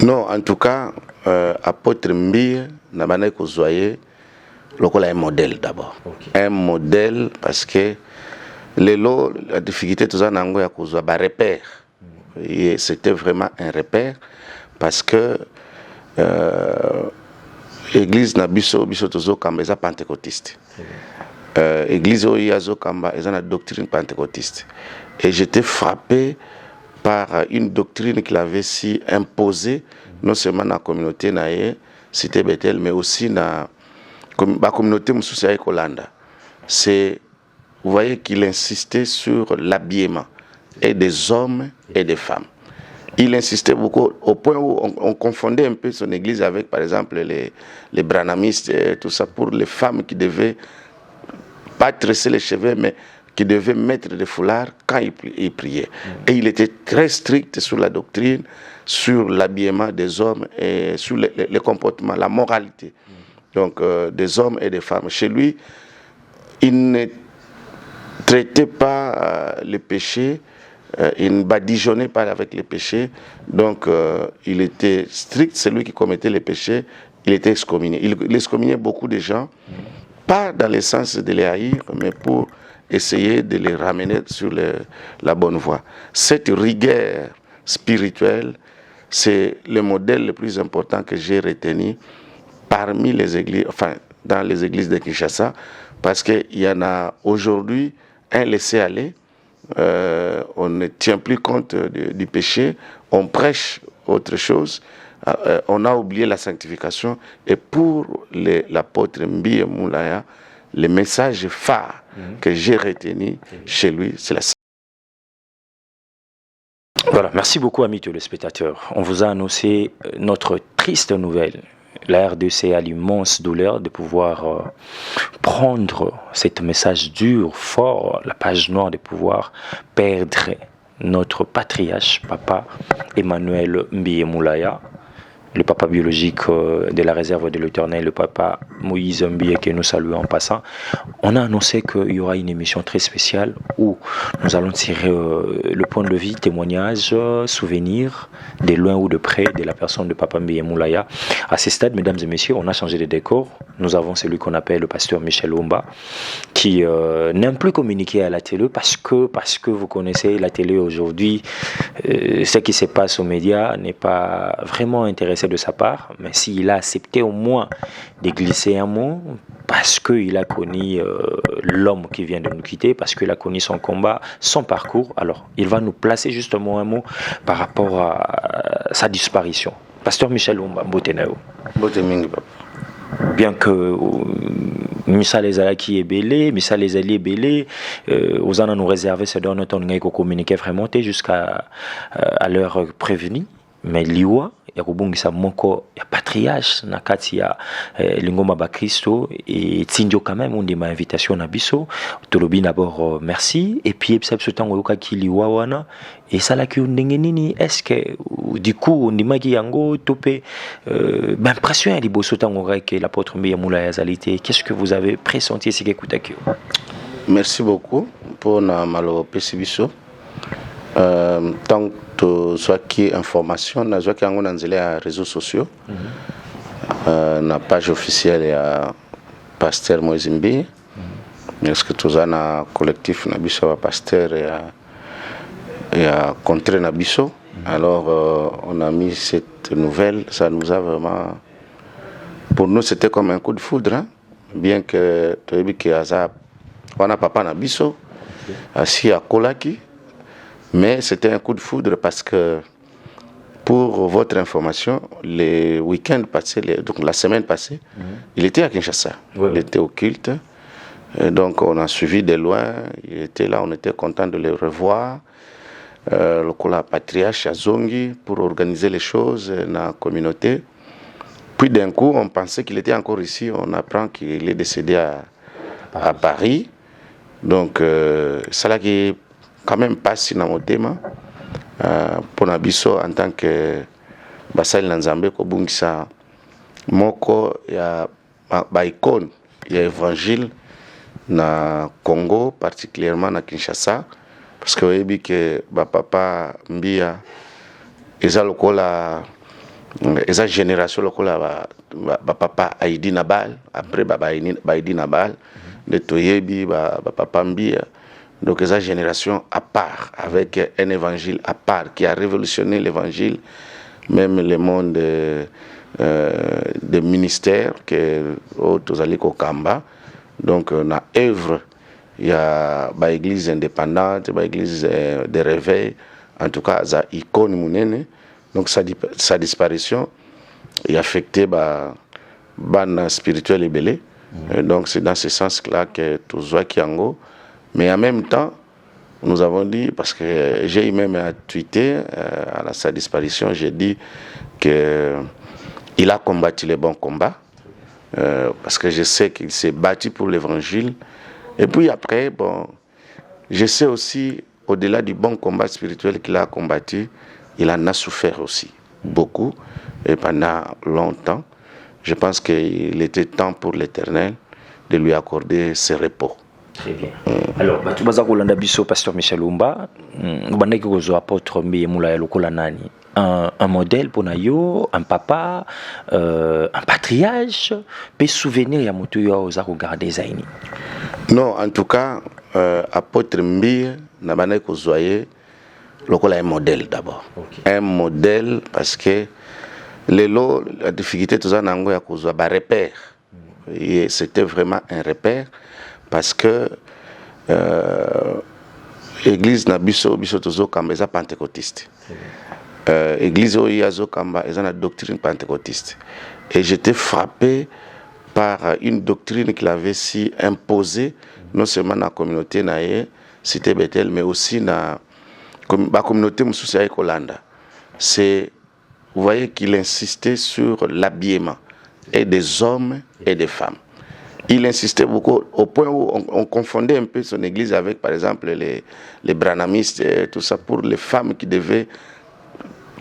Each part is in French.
Non, en tout cas, apôtre Mbia n'a pas besoin lokola un modèle d'abord. Okay. Un modèle parce que la difficulté tout ça nango ya kozwa ba repère. Et c'était vraiment un repère parce que église na biso tozo kamba eza pentecôtiste. Église oyo azo kamba eza na doctrine pentecôtiste. Et j'étais frappé par une doctrine qu'il avait si imposée non seulement dans la communauté naie cité Bethel mais aussi dans la communauté Moussousia Kolanda. C'est, vous voyez qu'il insistait sur l'habillement et des hommes et des femmes. Il insistait beaucoup au point où on confondait un peu son église avec, par exemple, les branhamistes et tout ça, pour les femmes qui devaient pas tresser les cheveux, mais qui devaient mettre des foulards quand ils priaient. Et il était très strict sur la doctrine, sur l'habillement des hommes et sur les comportements, la moralité. Donc, des hommes et des femmes. Chez lui, il ne traitait pas les péchés, il ne badigeonnait pas avec les péchés. Donc, il était strict, celui qui commettait les péchés, il était excommunié. Il excommuniait beaucoup de gens, pas dans le sens de les haïr, mais pour essayer de les ramener sur la bonne voie. Cette rigueur spirituelle, c'est le modèle le plus important que j'ai retenu parmi les églises, enfin, dans les églises de Kinshasa, parce qu'il y en a aujourd'hui un laisser-aller, on ne tient plus compte du péché, on prêche autre chose, on a oublié la sanctification, et pour l'apôtre Mbia Moulaya, le message phare que j'ai retenu chez lui, c'est la sanctification. Voilà, merci beaucoup amis téléspectateurs. On vous a annoncé notre triste nouvelle. La RDC a l'immense douleur de pouvoir prendre ce message dur, fort, la page noire, de pouvoir perdre notre patriarche, papa Emmanuel Mbia Moulaya, le papa biologique de la réserve de l'Éternel, le papa Moïse Mbia, que nous saluons en passant. On a annoncé qu'il y aura une émission très spéciale où nous allons tirer le point de vue, témoignage, souvenir, de loin ou de près, de la personne de papa Mbia Moulaya. À ce stade, mesdames et messieurs, on a changé de décor. Nous avons celui qu'on appelle le pasteur Michel Omba, qui n'aime plus communiquer à la télé parce que vous connaissez la télé aujourd'hui. Ce qui se passe aux médias n'est pas vraiment intéressé de sa part, mais s'il a accepté au moins de glisser un mot, parce qu'il a connu l'homme qui vient de nous quitter, parce qu'il a connu son combat, son parcours, alors il va nous placer justement un mot par rapport à sa disparition. Pasteur Michel Omba, Botenao. Bien que Missal Ezalaki est belé, Missal Ezali est belé, aux en nous réserver ce donne ton qu'on communiquer vraiment jusqu'à l'heure prévenue, mais liwa ya kubungisa moko ya patriarche na kati ya lingoma ba Kristo et tinjo quand même on ma invitation na biso tolobi d'abord merci et puis ce tango yoka kiliwa wana et ça la ki ndenge nini est-ce que du coup on dimaki yango topé impression ya liboso tango que l'apôtre Mbia Moulaya Zalité, qu'est-ce que vous avez pressenti ce qu'écoutakio? Merci beaucoup pour na malo pesibiso tant soit qui information na soit qui on a les réseaux sociaux na page officielle ya pasteur Moïse Mbia est-ce que tous na collectif na biso pasteur ya contre na biso alors on a mis cette nouvelle, ça nous a vraiment, pour nous c'était comme un coup de foudre hein? Bien que on a papa na biso assis à Kolaki. Mais c'était un coup de foudre parce que, pour votre information, le week-end passé, donc la semaine passée, il était à Kinshasa. Ouais. Il était au culte. Et donc on a suivi de loin. Il était là, on était content de le revoir. Le patriarche à Zongi pour organiser les choses dans la communauté. Puis d'un coup, on pensait qu'il était encore ici. On apprend qu'il est décédé à Paris. Donc, c'est là qui quand même passe dans mon thème pour Nabiso en tant que Basal Nanzambe Kobungisa Moko ya icône ya évangile na Congo, particulièrement na Kinshasa, parce que vous savez que papa Mbia eza lokola eza génération lokola papa Aïdi Nabal, après Aïdi Nabal, de Toyebi, papa Mbia. Donc eza génération à part, avec un évangile à part, qui a révolutionné l'évangile, même le monde des ministères, que Tozali Kokamba. Donc on a œuvre, il y a l'église indépendante, l'église de réveil, en tout cas, ça icône mounene. Donc sa disparition est affectée par ban spirituel et belé. Donc c'est dans ce sens-là que tout soit Kiango. Mais en même temps, nous avons dit, parce que j'ai même tweeté à sa disparition, j'ai dit qu'il a combattu les bons combats, parce que je sais qu'il s'est battu pour l'évangile. Et puis après, bon, je sais aussi, au-delà du bon combat spirituel qu'il a combattu, il en a souffert aussi, beaucoup, et pendant longtemps. Je pense qu'il était temps pour l'Éternel de lui accorder ce repos. Très bien. Alors, tu vas Rolanda Bisso, pasteur Michel Lumba, apôtre Mbiyemula Lokola Nani. Un modèle pour Nayo, un papa, un patriarche, peut souvenir ya moto yo oza regarder zaini. Non, en tout cas, apôtre Mbiye na bana ko zoyer lokola un modèle d'abord. Okay. Un modèle parce que la difficulté tout ça nango ya ko zoa ba repère. Et c'était vraiment un repère parce que église na biso tozo kamba za pentecôtiste. Église Oyazo Kamba est une doctrine pentecôtiste. Et j'étais frappé par une doctrine qu'il avait si imposée, non seulement dans la communauté naïe, cité Bethel, mais aussi dans la communauté Moussousia Kolanda. C'est, vous voyez qu'il insistait sur l'habillement et des hommes et des femmes. Il insistait beaucoup au point où on confondait un peu son église avec, par exemple, les branhamistes et tout ça, pour les femmes qui devaient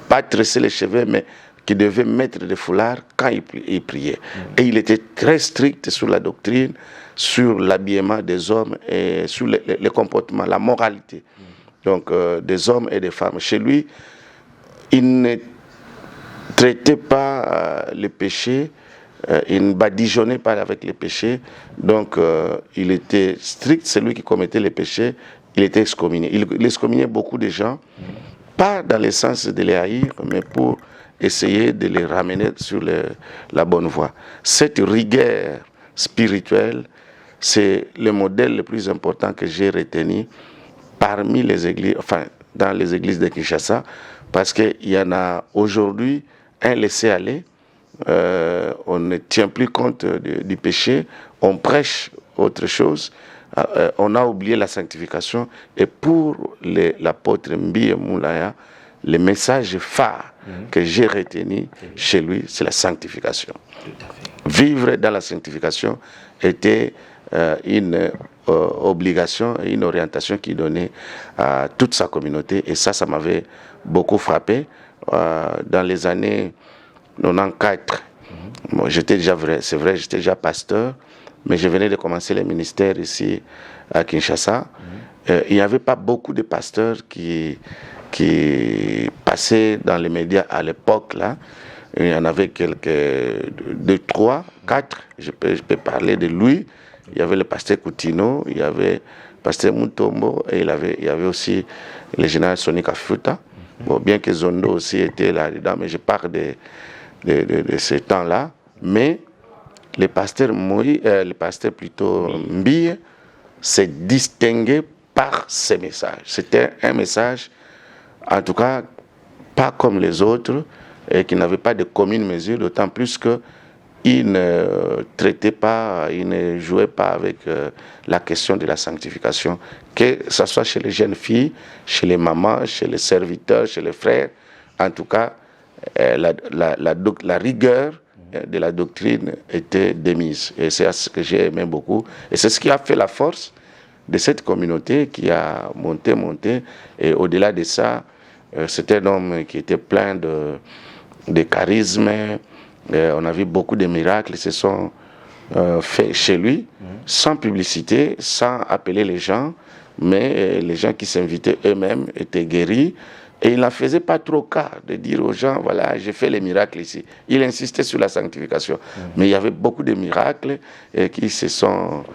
pas tresser les cheveux, mais qui devait mettre des foulards quand il priait. Et il était très strict sur la doctrine, sur l'habillement des hommes et sur le comportement, la moralité. Donc, des hommes et des femmes. Chez lui, il ne traitait pas les péchés, il ne badigeonnait pas avec les péchés. Donc, il était strict, celui qui commettait les péchés, il était excommunié. Il excommuniait beaucoup de gens. Pas dans le sens de les haïr, mais pour essayer de les ramener sur la bonne voie. Cette rigueur spirituelle, c'est le modèle le plus important que j'ai retenu parmi les églises, enfin, dans les églises de Kinshasa, parce qu'il y en a aujourd'hui un laisser-aller, on ne tient plus compte du péché, on prêche autre chose. On a oublié la sanctification et pour l'apôtre Mbiye Moulaya, le message phare que j'ai retenu chez lui, c'est la sanctification. Vivre dans la sanctification était une obligation et une orientation qu'il donnait à toute sa communauté et ça m'avait beaucoup frappé. Dans les années 94, bon, j'étais déjà c'est vrai, j'étais déjà pasteur, mais je venais de commencer le ministère ici à Kinshasa. Il n'y avait pas beaucoup de pasteurs qui passaient dans les médias à l'époque là. Il y en avait quelques, 2, 3, 4. Je peux parler de lui. Il y avait le pasteur Coutinho, il y avait le pasteur Mutombo et il y avait aussi le général Sonic Afuta. Bon, bien que Zondo aussi était là-dedans, mais je parle de ce temps-là. Mais le pasteur plutôt Mbiye s'est distingué par ces messages. C'était un message, en tout cas, pas comme les autres, et qui n'avait pas de commune mesure, d'autant plus qu'il ne traitait pas, il ne jouait pas avec la question de la sanctification, que ce soit chez les jeunes filles, chez les mamans, chez les serviteurs, chez les frères. En tout cas, la rigueur de la doctrine était démise. Et c'est ce que j'ai aimé beaucoup. Et c'est ce qui a fait la force de cette communauté qui a monté. Et au-delà de ça, c'était un homme qui était plein de charisme. On a vu beaucoup de miracles qui se sont faits chez lui, sans publicité, sans appeler les gens. Mais les gens qui s'invitaient eux-mêmes étaient guéris. Et il n'en faisait pas trop cas de dire aux gens, voilà, j'ai fait les miracles ici. Il insistait sur la sanctification. Mais il y avait beaucoup de miracles qui se sont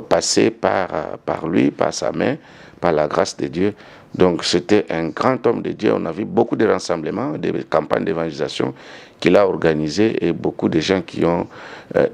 passés par lui, par sa main, par la grâce de Dieu. Donc c'était un grand homme de Dieu. On a vu beaucoup de rassemblements, des campagnes d'évangélisation qu'il a organisées et beaucoup de gens qui ont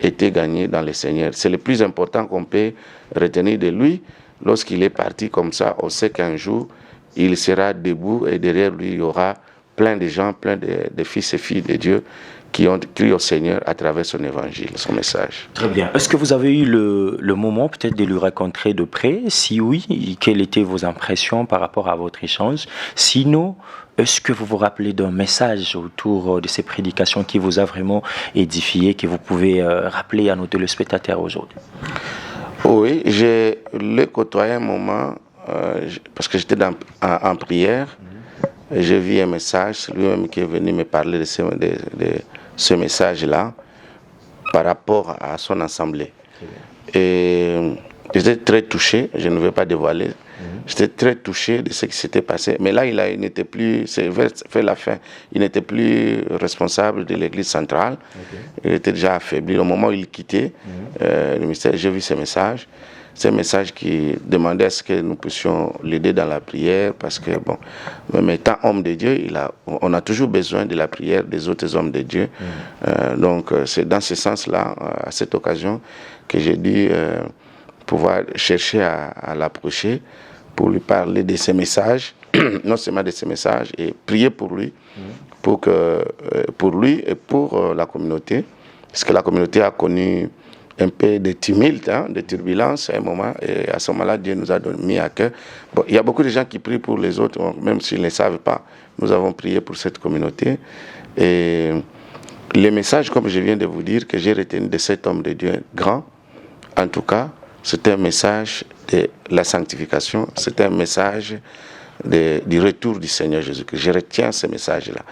été gagnés dans le Seigneur. C'est le plus important qu'on peut retenir de lui. Lorsqu'il est parti comme ça, on sait qu'un jour, il sera debout et derrière lui, il y aura plein de gens, plein de fils et filles de Dieu qui ont crié au Seigneur à travers son évangile, son message. Très bien. Est-ce que vous avez eu le moment peut-être de le rencontrer de près? Si oui, quelles étaient vos impressions par rapport à votre échange? Sinon, est-ce que vous vous rappelez d'un message autour de ces prédications qui vous a vraiment édifié, que vous pouvez rappeler à nos téléspectateurs aujourd'hui? Oui, je l'ai côtoyé un moment, parce que j'étais en prière, et j'ai vu un message, c'est lui-même qui est venu me parler de ce message-là, par rapport à son assemblée. Et j'étais très touché, je ne vais pas dévoiler, j'étais très touché de ce qui s'était passé. Mais là, il n'était plus, c'est vers la fin, il n'était plus responsable de l'église centrale. Il était déjà affaibli. Au moment où il quittait le ministère, j'ai vu ce message. C'est un message qui demandait à ce que nous puissions l'aider dans la prière, parce que, bon, même étant homme de Dieu, on a toujours besoin de la prière des autres hommes de Dieu. Donc, c'est dans ce sens-là, à cette occasion, que j'ai dû pouvoir chercher à l'approcher pour lui parler de ces messages, non seulement de ces messages, et prier pour lui, pour lui et pour la communauté, parce que la communauté a connu un peu de tumulte, de turbulences à un moment, et à ce moment-là, Dieu nous a mis à cœur. Bon, il y a beaucoup de gens qui prient pour les autres, même s'ils ne le savent pas. Nous avons prié pour cette communauté. Et le message, comme je viens de vous dire, que j'ai retenu de cet homme de Dieu grand, en tout cas, c'était un message de la sanctification, c'était un message du retour du Seigneur Jésus-Christ. Je retiens ce message-là,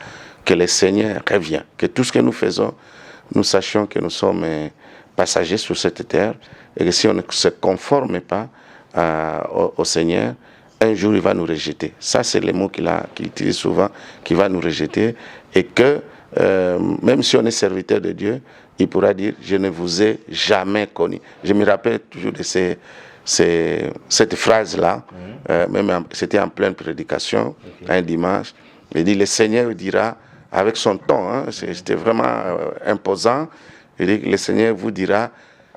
que le Seigneur revient, que tout ce que nous faisons, nous sachions que nous sommes passagers sur cette terre, et que si on ne se conforme pas au Seigneur, un jour il va nous rejeter. Ça, c'est le mot qu'il utilise souvent, qu'il va nous rejeter, et que même si on est serviteur de Dieu, il pourra dire, je ne vous ai jamais connu. Je me rappelle toujours de cette phrase-là, même c'était en pleine prédication, un dimanche. Il dit, le Seigneur dira, avec son ton, c'était vraiment imposant, il dit, le Seigneur vous dira,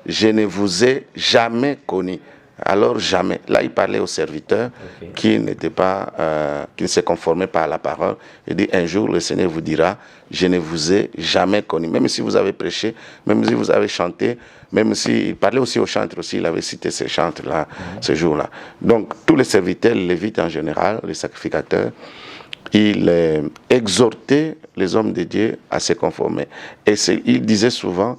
je ne vous ai jamais connu. Alors jamais. Là, il parlait aux serviteurs qui n'étaient pas, qui ne se conformaient pas à la parole. Il dit, un jour, le Seigneur vous dira, je ne vous ai jamais connu. Même si vous avez prêché, même si vous avez chanté, même si, il parlait aussi aux chantres aussi, il avait cité ces chantres-là, ce jour-là. Donc, tous les serviteurs, les lévites en général, les sacrificateurs, il exhortait les hommes de Dieu à se conformer. Et il disait souvent,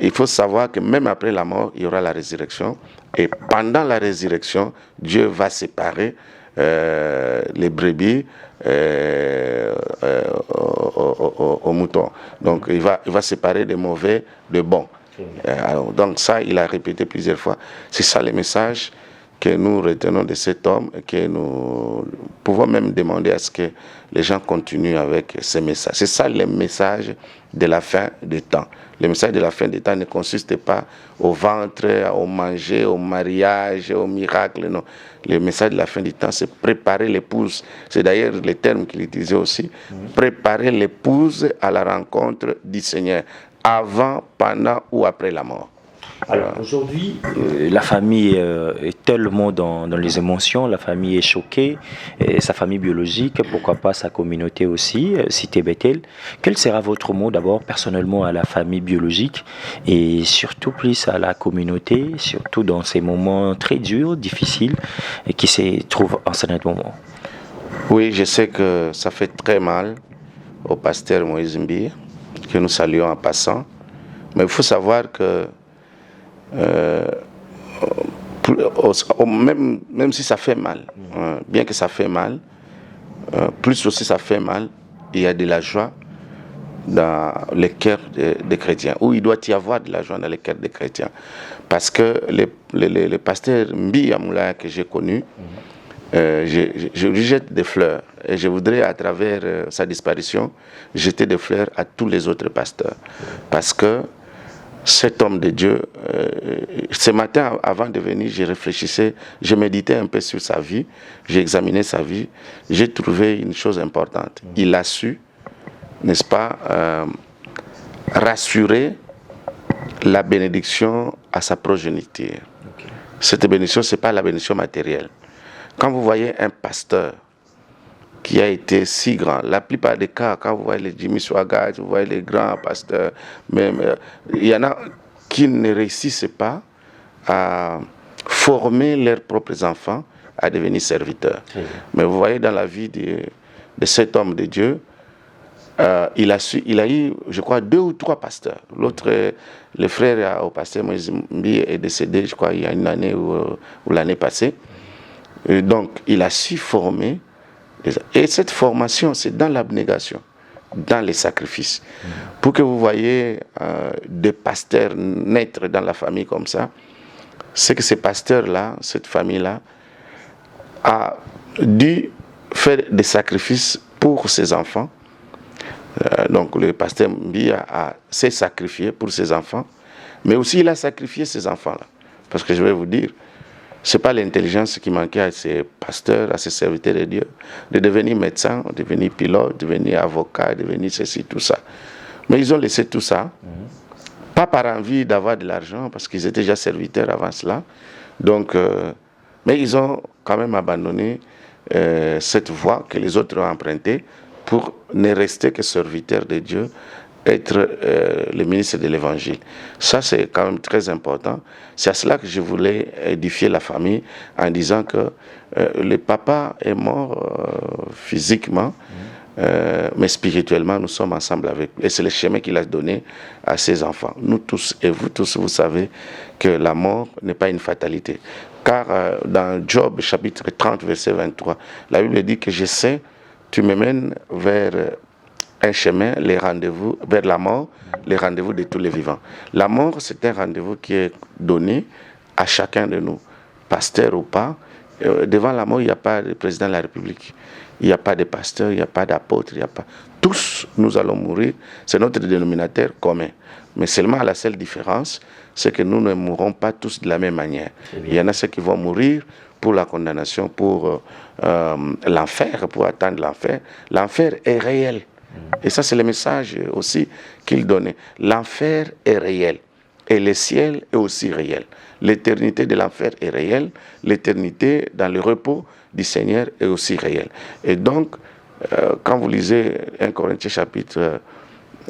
il faut savoir que même après la mort, il y aura la résurrection. Et pendant la résurrection, Dieu va séparer les brebis aux moutons. Donc, il va séparer les mauvais des bons. Alors, donc ça, il a répété plusieurs fois. C'est ça le message que nous retenons de cet homme, et que nous pouvons même demander à ce que les gens continuent avec ces messages. C'est ça le message de la fin des temps. Le message de la fin des temps ne consiste pas au ventre, au manger, au mariage, au miracle, non. Le message de la fin du temps, c'est préparer l'épouse. C'est d'ailleurs le terme qu'il utilisait aussi. Préparer l'épouse à la rencontre du Seigneur, avant, pendant ou après la mort. Alors aujourd'hui, la famille est tellement dans les émotions, la famille est choquée, et sa famille biologique, pourquoi pas sa communauté aussi, Cité Bethel. Quel sera votre mot d'abord personnellement à la famille biologique et surtout plus à la communauté, surtout dans ces moments très durs, difficiles et qui se trouvent en ce moment? Oui, je sais que ça fait très mal au pasteur Moïse Mbir, que nous saluons en passant, mais il faut savoir que même si ça fait mal, bien que ça fait mal, plus aussi ça fait mal, il y a de la joie dans les cœurs des chrétiens, où il doit y avoir de la joie dans les cœurs des chrétiens. Parce que le pasteur Mbi Amoula que j'ai connu, je lui jette des fleurs. Et je voudrais, à travers sa disparition, jeter des fleurs à tous les autres pasteurs. Parce que cet homme de Dieu, ce matin, avant de venir, je réfléchissais, je méditais un peu sur sa vie, j'ai examiné sa vie, j'ai trouvé une chose importante. Il a su, n'est-ce pas, rassurer la bénédiction à sa progéniture. Okay. Cette bénédiction, ce n'est pas la bénédiction matérielle. Quand vous voyez un pasteur qui a été si grand, la plupart des cas, quand vous voyez les Jimmy Swaggart, vous voyez les grands pasteurs, même, il y en a qui ne réussissent pas à former leurs propres enfants à devenir serviteurs. Mais vous voyez dans la vie de cet homme de Dieu, il a eu, je crois, 2 ou 3 pasteurs. L'autre, le frère au pasteur Moïse Mbi est décédé, je crois, il y a une année ou l'année passée. Et donc, il a su former. Et cette formation, c'est dans l'abnégation, dans les sacrifices. Pour que vous voyez des pasteurs naître dans la famille comme ça, c'est que ces pasteurs-là, cette famille-là, a dû faire des sacrifices pour ses enfants. Donc le pasteur Mbi s'est sacrifié pour ses enfants, mais aussi il a sacrifié ses enfants-là. Parce que je vais vous dire, ce n'est pas l'intelligence qui manquait à ces pasteurs, à ces serviteurs de Dieu, de devenir médecin, de devenir pilote, de devenir avocat, de devenir ceci, tout ça. Mais ils ont laissé tout ça, pas par envie d'avoir de l'argent, parce qu'ils étaient déjà serviteurs avant cela. Donc, mais ils ont quand même abandonné cette voie que les autres ont empruntée pour ne rester que serviteurs de Dieu, être le ministre de l'Évangile. Ça, c'est quand même très important. C'est à cela que je voulais édifier la famille en disant que le papa est mort physiquement, mais spirituellement, nous sommes ensemble avec lui. Et c'est le chemin qu'il a donné à ses enfants. Nous tous et vous tous, vous savez que la mort n'est pas une fatalité. Car dans Job, chapitre 30, verset 23, la Bible dit que je sais, tu me mènes vers un chemin, les rendez-vous, vers la mort, les rendez-vous de tous les vivants. La mort, c'est un rendez-vous qui est donné à chacun de nous, pasteur ou pas. Devant la mort, il n'y a pas de président de la République, il n'y a pas de pasteur, il n'y a pas d'apôtre, il n'y a pas... Tous, nous allons mourir, c'est notre dénominateur commun. Mais seulement la seule différence, c'est que nous ne mourrons pas tous de la même manière. Il y en a ceux qui vont mourir pour la condamnation, pour l'enfer, pour atteindre l'enfer. L'enfer est réel. Et ça, c'est le message aussi qu'il donnait. L'enfer est réel. Et le ciel est aussi réel. L'éternité de l'enfer est réelle. L'éternité dans le repos du Seigneur est aussi réelle. Et donc, quand vous lisez 1 Corinthiens chapitre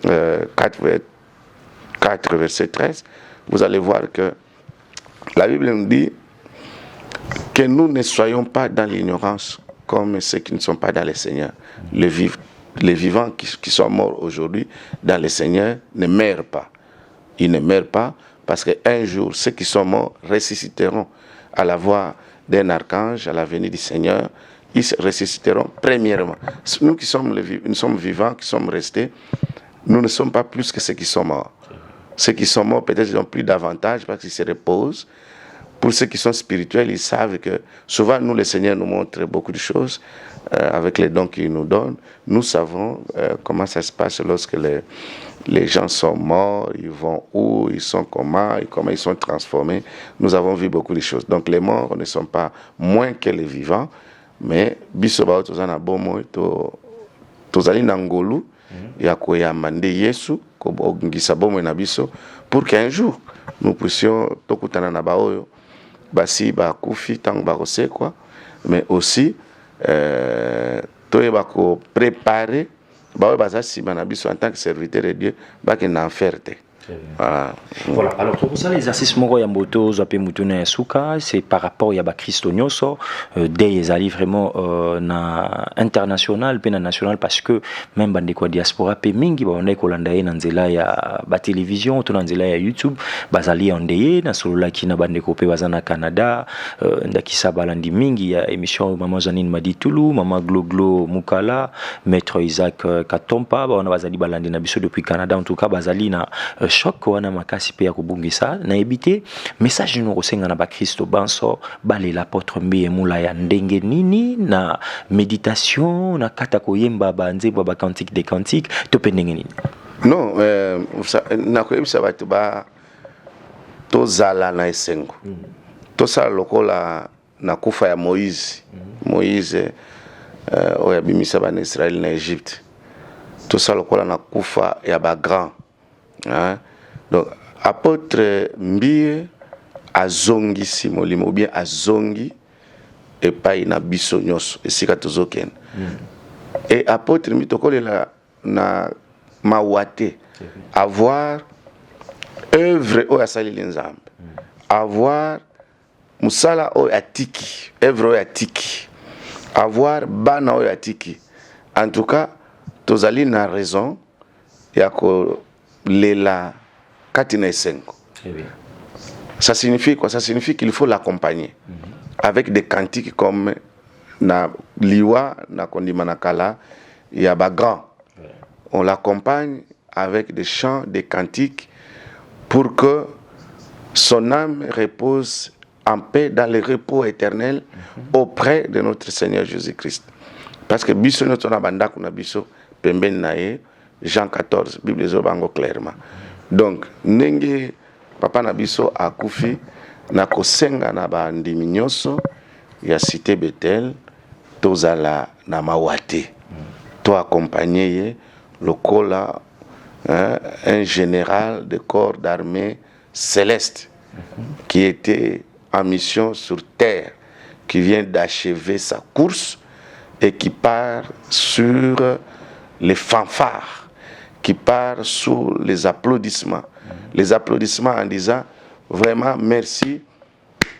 4, verset 13, vous allez voir que la Bible nous dit que nous ne soyons pas dans l'ignorance comme ceux qui ne sont pas dans le Seigneur. Les vivants qui sont morts aujourd'hui dans le Seigneur ne meurent pas. Ils ne meurent pas parce qu'un jour, ceux qui sont morts ressusciteront à la voix d'un archange, à la venue du Seigneur. Ils ressusciteront premièrement. Nous qui sommes, nous sommes vivants, qui sommes restés, nous ne sommes pas plus que ceux qui sont morts. Ceux qui sont morts, peut-être, ils ont plus d'avantages parce qu'ils se reposent. Pour ceux qui sont spirituels, ils savent que souvent, nous, le Seigneur nous montre beaucoup de choses avec les dons qu'il nous donne. Nous savons comment ça se passe lorsque les gens sont morts, ils vont où, ils sont comment ils sont transformés. Nous avons vu beaucoup de choses. Donc, les morts ne sont pas moins que les vivants, mais biso tozana bomo tozali nangolu ya koyamba Yesu ko ngisa bomo na biso pour qu'un jour nous puissions tokutana na baoyo basi ba kufi tango ba kosekwa, mais aussi toyeba ko préparer baoyo bazasi na biso en tant que serviteur de Dieu ba ke na enfer. Voilà. Alors pour ça l'exercice moko ya mboto zape mutuna ya suka c'est par rapport ya ba Kristo nyoso dès ezali vraiment na international pe na national parce que même bande ko diaspora pe mingi ba ondai ko landa na nzela ya ba télévision to na nzela ya YouTube bazali ondeye na solola kina bande ko pe bazana Canada ndakisa balandi mingi ya émission Maman Janine Maditulu, Maman Gloglo Mukala, Maître Isaac Katompa ba on bazali balandi na biso depuis Canada en tout cas bazali na choc wana makasi pe ya kobungisa na ebite message nous kosenga na ba Kristo banso bale l'apôtre Mbiye Moulaya ndenge nini na méditation na kata koyemba ba nzembo ba cantique des cantiques to pe ndenge nini. Non, na koyebisa bato ba tozala na esengo. Tosala lokola na kufa ya Moïse. Moïse oya bimisa ba Israël na Égypte. Tosala lokola na kufa ya ba grand. Hein? Donc apôtre Mbiye azongisi molimo ou bien azongi epai na biso nyonso esika tozokende. Et apôtre Mbiye tokolela na mawate avoir œuvre o asali nzambe. Avoir musala o atiki, œuvre o atiki. Avoir bana o atiki. En tout cas, tozali na raison ya ko lela katina esengo. Ça signifie quoi? Ça signifie qu'il faut l'accompagner avec des cantiques comme na liwa na kondima na kala ya bagan. On l'accompagne avec des chants, des cantiques pour que son âme repose en paix dans le repos éternel auprès de notre Seigneur Jésus-Christ. Parce que biso notre nabanda kuna biso pembeni na ye Jean 14 Bible zobango clairement. Donc nenge papa na biso akufi na kosenga na ba ndimi nyonso ya cité Bethel tozala na mawate to accompagner ye lokola un général de corps d'armée céleste qui était en mission sur terre, qui vient d'achever sa course et qui part sur les fanfares, qui part sous les applaudissements. Les applaudissements en disant vraiment merci,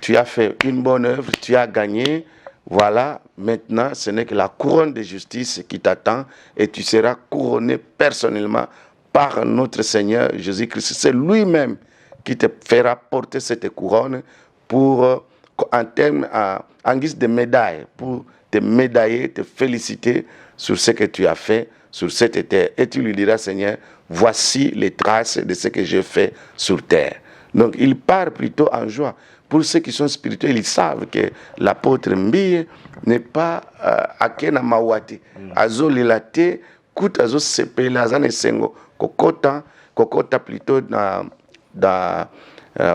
tu as fait une bonne œuvre, tu as gagné. Voilà, maintenant, ce n'est que la couronne de justice qui t'attend et tu seras couronné personnellement par notre Seigneur Jésus-Christ. C'est lui-même qui te fera porter cette couronne pour, en guise de médaille, pour te médailler, te féliciter sur ce que tu as fait sur cette terre. Et tu lui diras, Seigneur, voici les traces de ce que j'ai fait sur terre. Donc, il part plutôt en joie. Pour ceux qui sont spirituels, ils savent que l'apôtre Mbiye n'est pas akena mawati. Azo lilate, kout azo sepele, azane sengo. Kokota plutôt dans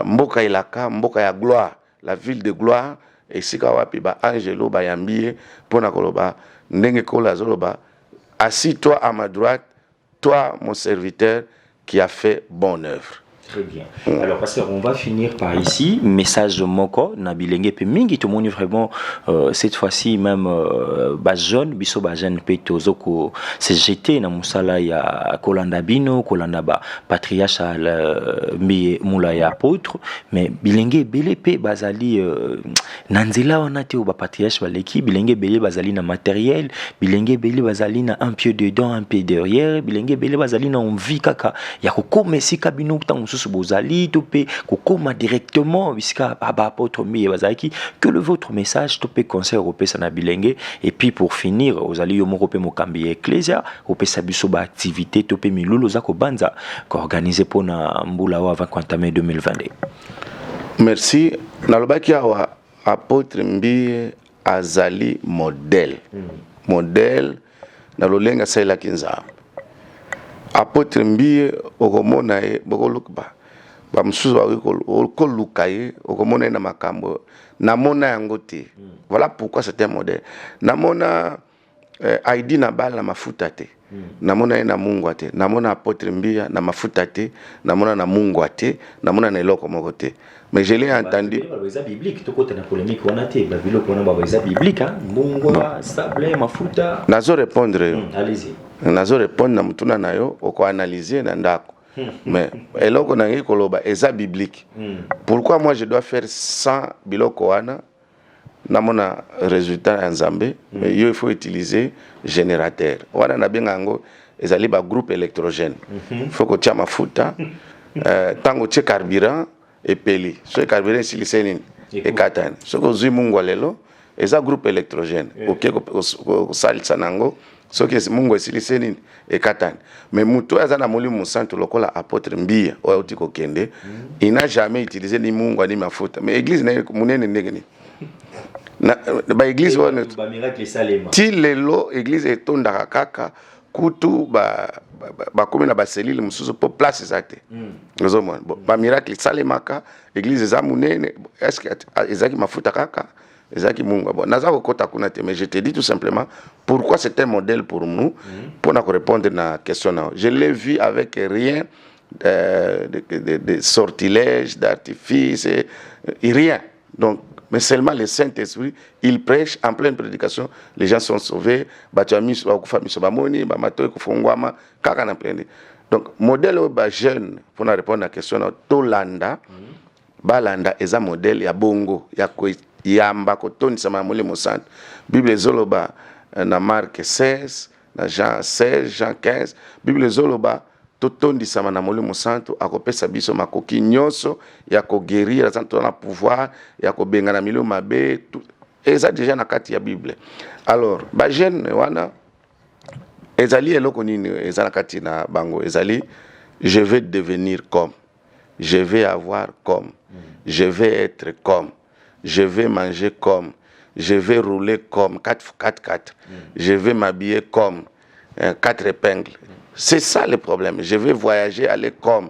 Mboka Ilaka, Mboka ya gloire, la ville de gloire. Et si kawapi ba Angelo ba Yambiye, pona koloba, ndenge kola zoloba, assis-toi à ma droite, toi mon serviteur qui a fait bonne œuvre. Très bien. Alors, pasteur, on va finir par ici. Message moko, Nabilenge pe mingi, tout le monde vraiment, cette fois-ci, même, jeune, biso jeune pe tozoko, c'est jeté na musala ya Kolanda Bino, Kolanda ba, patriarche Mbiye Moulaya apôtre, mais bilenge bele pe bazali, nanzela wanate ou ba patriarche baleki, bilenge bele bazali na matériel, bilenge bele bazali na un pied dedans, un pied derrière, bilenge bele bazali na envie kaka, ya koko mesika bino tango bozali topé kokoma directement biska aba apôtre Mbiye bazaki que le votre message topé conseil européen sana bilenge et puis pour finir ozali yo moko pe mokambi ecclesia opesa biso ba activité topé milulu za ko banza ko organiser pona mbula wa avant entamer 2022. Merci. Nalobaki awa apôtre Mbiye azali modèle. Modèle na lolenga sala kinza. Apôtre Mbiye okomona e bokolukba ba msusu ba koluka ye okomona na makambo namona yango te. Voilà pourquoi c'est un modèle. Namona Aidi na bala na mafuta te. Namona na Mungu te. Namona apôtre Mbiye na mafuta te. Namona na Mungu te. Namona na eloko moko te. Mais je l'ai entendu. C'est biblique, tout côté na polémique on a té, ba biloko na ba biblique hein. Mungu sable mafuta. Nazo répondre. Allez-y. Nazo répondre na mutuna na yo oko analyser na ndako. Mais eloko na ngi koloba eza biblique. Pourquoi moi je dois faire 100 biloko wana namona résultat en Zambé, mais il faut utiliser générateur. Wana na benga ngo ezali ba groupe électrogène. Faut ko tia mafuta tango tia carburant et peli. So carburant silicone et katane. So ko zui Mungu lelo eza groupe électrogène. OK ko salisa nango soki mungu esilisi nini ekatani. Mais mutu aza na molimo santo lokola apôtre Mbia oyo auti kokende, il n'a jamais utilisé ni mungu ni mafuta. Mais église na munene ndenge nini na ba église wana ti lelo église etondaka kaka kutu bakomi na baselile mosusu mpo place eza te. ozomona bamiracle esalemaka église eza monene, est-ce que ezalaki mafuta kaka ezalaki mungu? Bon, naza kokota kuna te, mais je te dis tout simplement pourquoi c'est un modèle pour nous, pour nous répondre à la question. Je l'ai vu avec rien de sortilèges, d'artifices, rien. Donc, mais seulement le Saint-Esprit, il prêche en pleine prédication, les gens sont sauvés, donc, modèle jeune, pour nous répondre à la question, Tolanda, Balanda, est un modèle, il y a bongo, il y a yamba kotoni sama molimo santo. Bible zoloba na Marc 16, na Jean 16, Jean 15. Bible zoloba totondi sama na molimo santo akopesa biso makoki nyonso ya koguérir, santo na pouvoir ya kobenga na milio mabe. Eza déjà na kati ya Bible. Alors, ba jeune wana ezali eloko nini eza na kati na bango ezali je vais devenir comme, je vais avoir comme, je vais être comme, je vais manger comme, je vais rouler comme, 4x4, je vais m'habiller comme, 4 épingles. C'est ça le problème. Je vais voyager, aller comme.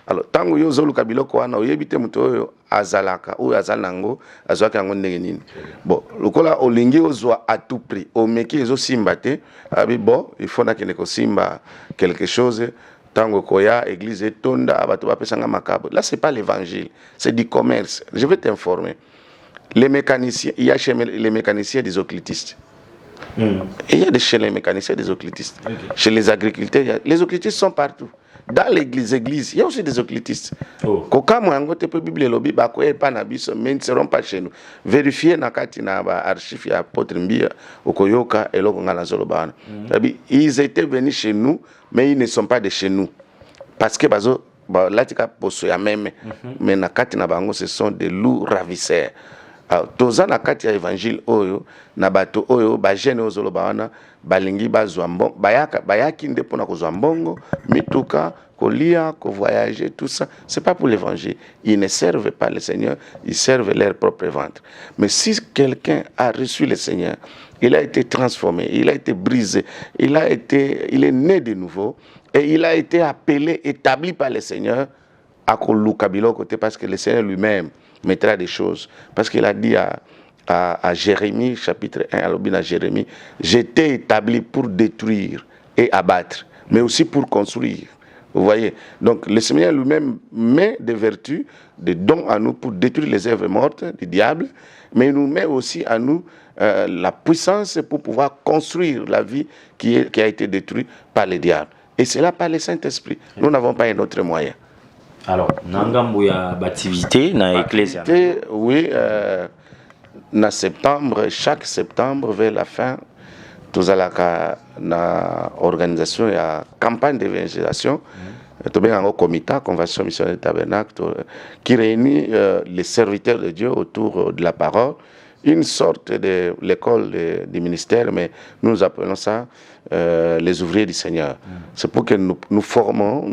Alors, tant que vous avez biloko wana, vous avez muto azalaka ou azalango, azwaka yango ndenge nini. Bon, lokola olingi ozwa à tout prix, o meki ezo simba te, abi bon, il faut na kene ko simba quelque chose. Tango koya église etonda abato bapesanga makabo. Là c'est pas l'évangile, c'est du commerce. Je vais t'informer. Les mécaniciens, il y a chez les mécaniciens des occultistes. Il y a chez les mécaniciens des occultistes. Okay. Chez les agriculteurs, les occultistes sont partout. Dans l'église, il y a aussi des occultistes. Koka mwango te pe Bible lobi ba ko epa na biso, mais ils ne seront pas chez nous. Vérifiez na kati na ba archive ya apôtre Mbia okoyoka eloko ngana zolobana. Ils étaient venus chez nous, mais ils ne sont pas de chez nous. Parce que bazo ba latika poso ya meme, mais na kati na bango ce sont des loups ravisseurs. Toza na kati ya évangile oyo na bato oyo ba jeune ozolo bawana balingi bazwa mbongo bayaki nde pona kozwa mbongo mituka kolia ko voyager tout ça, c'est pas pour l'évangile. Ils ne servent pas le Seigneur, ils servent leur propre ventre. Mais si quelqu'un a reçu le Seigneur, il a été transformé, il a été brisé, il est né de nouveau et il a été appelé, établi par le Seigneur à Kolukabilo côté, parce que le Seigneur lui-même mettra des choses. Parce qu'il a dit à Jérémie, chapitre 1, à Jérémie, j'étais établi pour détruire et abattre, mais aussi pour construire. Vous voyez? Donc le Seigneur lui-même met des vertus, des dons à nous pour détruire les œuvres mortes du diable, mais il nous met aussi à nous la puissance pour pouvoir construire la vie qui a été détruite par le diable. Et c'est là par le Saint-Esprit. Nous n'avons pas un autre moyen. Alors, nangambo ya activité na ecclésia. Oui, na septembre, chaque septembre vers la fin, tous à la organisation ya campagne d'évangélisation, tout bien un comité convention missionnaire tabernacle qui réunit les serviteurs de Dieu autour de la parole, une sorte de l'école du ministère, mais nous appelons ça les ouvriers du Seigneur. C'est pour que nous formons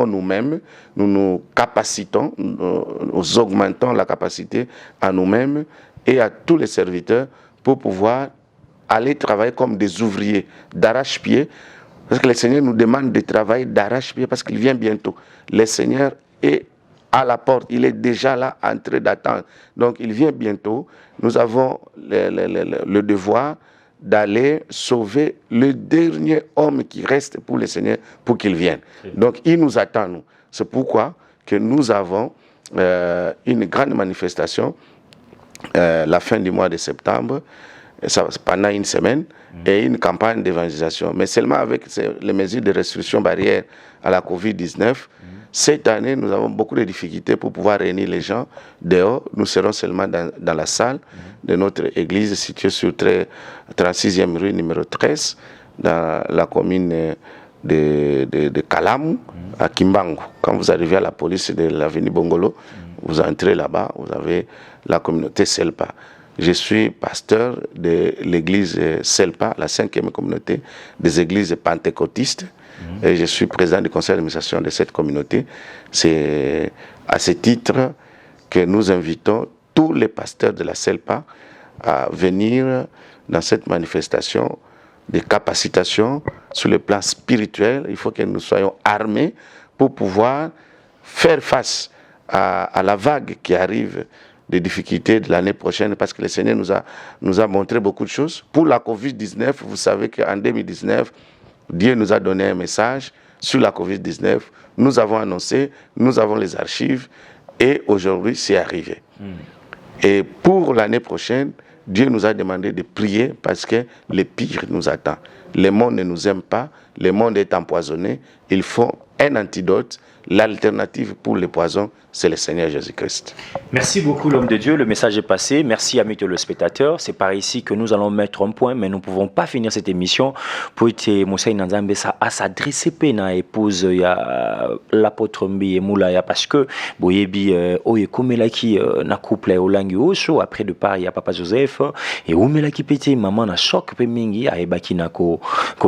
nous-mêmes, nous nous capacitons, nous augmentons la capacité à nous-mêmes et à tous les serviteurs pour pouvoir aller travailler comme des ouvriers d'arrache-pied, parce que le Seigneur nous demande de travailler d'arrache-pied parce qu'il vient bientôt. Le Seigneur est à la porte, il est déjà là en train d'attendre. Donc il vient bientôt. Nous avons le devoir d'aller sauver le dernier homme qui reste pour le Seigneur pour qu'il vienne. Donc il nous attend, nous. C'est pourquoi que nous avons une grande manifestation la fin du mois de septembre, pendant une semaine, et une campagne d'évangélisation. Mais seulement avec les mesures de restriction barrières à la Covid-19, cette année, nous avons beaucoup de difficultés pour pouvoir réunir les gens dehors. Nous serons seulement dans la salle de notre église située sur 36e rue numéro 13, dans la commune de Kalamou, à Kimbangu. Quand vous arrivez à la police de l'avenue Bongolo, vous entrez là-bas, vous avez la communauté Selpa. je suis pasteur de l'église CELPA, la 5e communauté des églises pentecôtistes, et je suis président du conseil d'administration de cette communauté. C'est à ce titre que nous invitons tous les pasteurs de la CELPA à venir dans cette manifestation de capacitation sur le plan spirituel. Il faut que nous soyons armés pour pouvoir faire face à la vague qui arrive des difficultés de l'année prochaine, parce que le Seigneur nous a montré beaucoup de choses. Pour la COVID-19, vous savez qu'en 2019, Dieu nous a donné un message sur la COVID-19. Nous avons annoncé, nous avons les archives, et aujourd'hui, c'est arrivé. Et pour l'année prochaine, Dieu nous a demandé de prier parce que le pire nous attend. Le monde ne nous aime pas, le monde est empoisonné. Il faut un antidote. L'alternative pour les poisons, c'est le Seigneur Jésus-Christ. Merci beaucoup l'homme de Dieu, le message est passé. Merci amis téléspectateurs. C'est par ici que nous allons mettre un point, mais nous ne pouvons pas finir cette émission pour être Moussaï Nanzambe à s'adresser à épouse l'apôtre Mbi et Moulaya, parce que boyebi oye komelaki na couple olangi osho après de part il y a papa Joseph et omelaki pété maman na choc pe mingi a ebaki na ko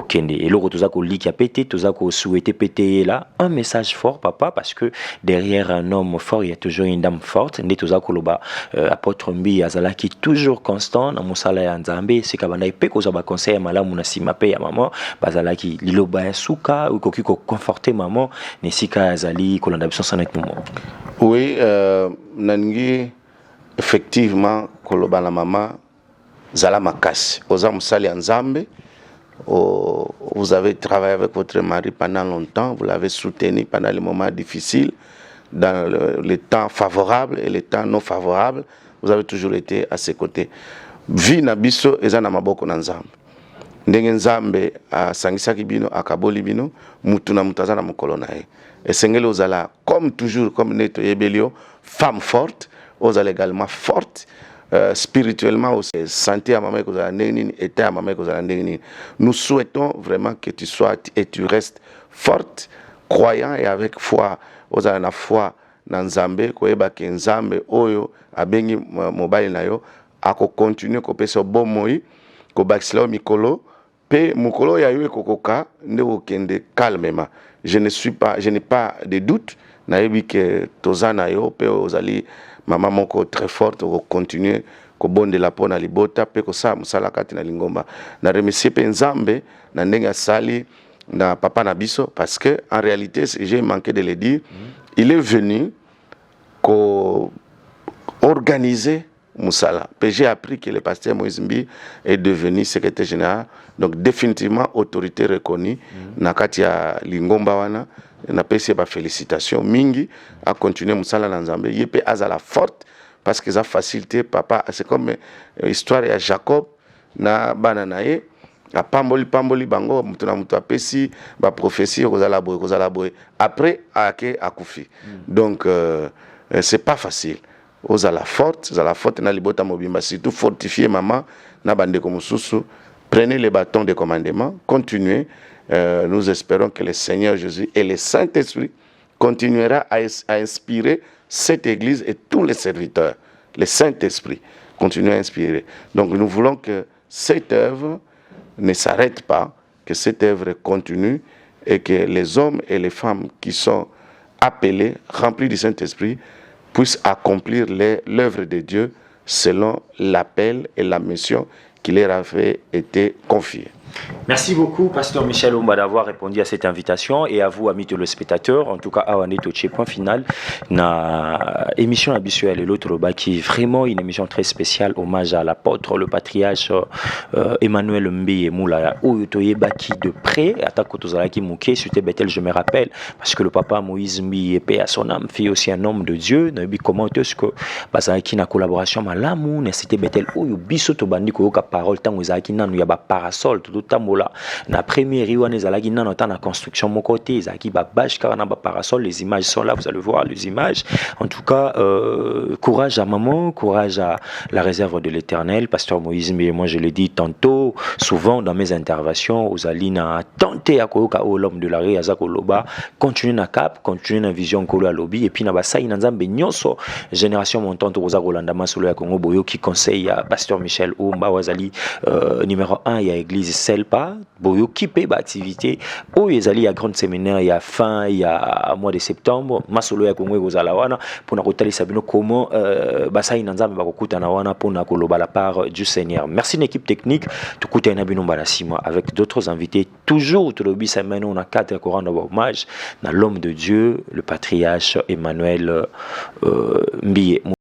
kende et loko toza ko liki a pété toza ko souhaiter pété là un message fort papa, parce que derrière un homme fort il y a toujours une dame forte. Ndi toza koloba apôtre Mbi azalaki toujours constant na musala ya Nzambe, sikabanda ipe koza ba conseil malamu na sima pe ya maman bazalaki liloba ya suka ou koki ko conforter maman ne sika azali kolanda biso sana moment. Oui, nangi effectivement koloba la maman zala makasi oza musali ya Nzambe. Vous avez travaillé avec votre mari pendant longtemps, vous l'avez soutenu pendant les moments difficiles, dans les temps favorables et les temps non favorables, vous avez toujours été à ses côtés. Vi na biso eza na maboko na Nzambe. Ndenge Nzambe asangisaki bino akaboli bino, mutu na mutu aza na mokolo na ye. Esengeli ozala comme toujours, comme neto yebelio, femme forte, ozala également forte. Spirituellement aussi, santé à maman état à maman. Nous souhaitons vraiment que tu sois et tu restes forte, croyant et avec foi. Aux la foi dans Nzambe, koyeba ke Nzambe oyo abengi mobile na yo ako continuer ko pesa bon moi ko bakisla mikolo pe mukolo ya yo kokoka nde okende calmement. Je n'ai pas de doute na yebi que tozana yo pe ozali maman moko très forte ko continuer ko bonde la pona libota pe ko sa musala kati na lingomba na remercier pe Nzambe na ndenge sali na papa na biso, parce que en réalité j'ai manqué de le dire, il est venu ko organiser musala. J'ai appris que le pasteur Moïse Mbi est devenu secrétaire général, donc définitivement autorité reconnue na kati ya lingomba wana. Na pesi ba félicitations mingi à continuer musala na Nzambe yepe azala forte, parce que ça facilité papa. C'est comme histoire ya Jacob na bana nae a pamboli bango mutu na mutu apesi ba prophétie kozala boy après ake akufi. Donc c'est pas facile. Ozala forte na libota mobimba, surtout fortifier maman na bande ko mususu. Prenez les bâtons de commandement, continuez. Nous espérons que le Seigneur Jésus et le Saint-Esprit continuera à inspirer cette église et tous les serviteurs. Le Saint-Esprit continue à inspirer. Donc nous voulons que cette œuvre ne s'arrête pas, que cette œuvre continue et que les hommes et les femmes qui sont appelés, remplis du Saint-Esprit, puissent accomplir l'œuvre de Dieu selon l'appel et la mission qui leur avait été confiée. Merci beaucoup, Pasteur Michel Omba, d'avoir répondu à cette invitation, et à vous, amis téléspectateurs. En tout cas, à Wanetoche, point final, na émission habituelle et l'autre qui est vraiment une émission très spéciale, hommage à l'apôtre, le patriarche Emmanuel Mbi et Moula, Oyotoye Baki de près, Atakotozalaki Mouké, c'était Bethel, je me rappelle, parce que le papa Moïse Mbi, paix à son âme, fait aussi un homme de Dieu. Comment est-ce que Bazaki na collaboration, Malamou, c'était Bethel, Oyo Bisoto Bandiko, parole, tant Ouzaki Nan, il y a parasol, tout tambola na première riwa ezalaki nano ta na construction mon côté ezalaki ba bâche car na ba parasol. Les images sont là, vous allez voir les images. En tout cas, courage à maman, courage à la réserve de l'Éternel. Pasteur Moïse, mais moi je l'ai dit tantôt, souvent dans mes interventions, aux Alina tenter à koyoka l'homme de la rue Azako Loba, continuer na cap, continuer na vision kolo à lobby et puis na basa inanzambe nyonso génération montante aux Rolanda Masolo ya Congo Boyo qui conseille à Pasteur Michel Oumba Wazali numéro 1 il y a église Selpa Boyo qui paye ba activité où ezali ya grande séminaire il y a fin il y a mois de septembre Masolo ya Congo kozala wana pour na kotalisa bino comment basa inanzambe bakokuta na wana pour na koloba la part du Seigneur. Merci une équipe technique tukuta ina bino mbala 6 mois avec d'autres invités toujours to lobi semaine on a 4 courants de hommage na l'homme de Dieu le patriarche Emmanuel Mbiye.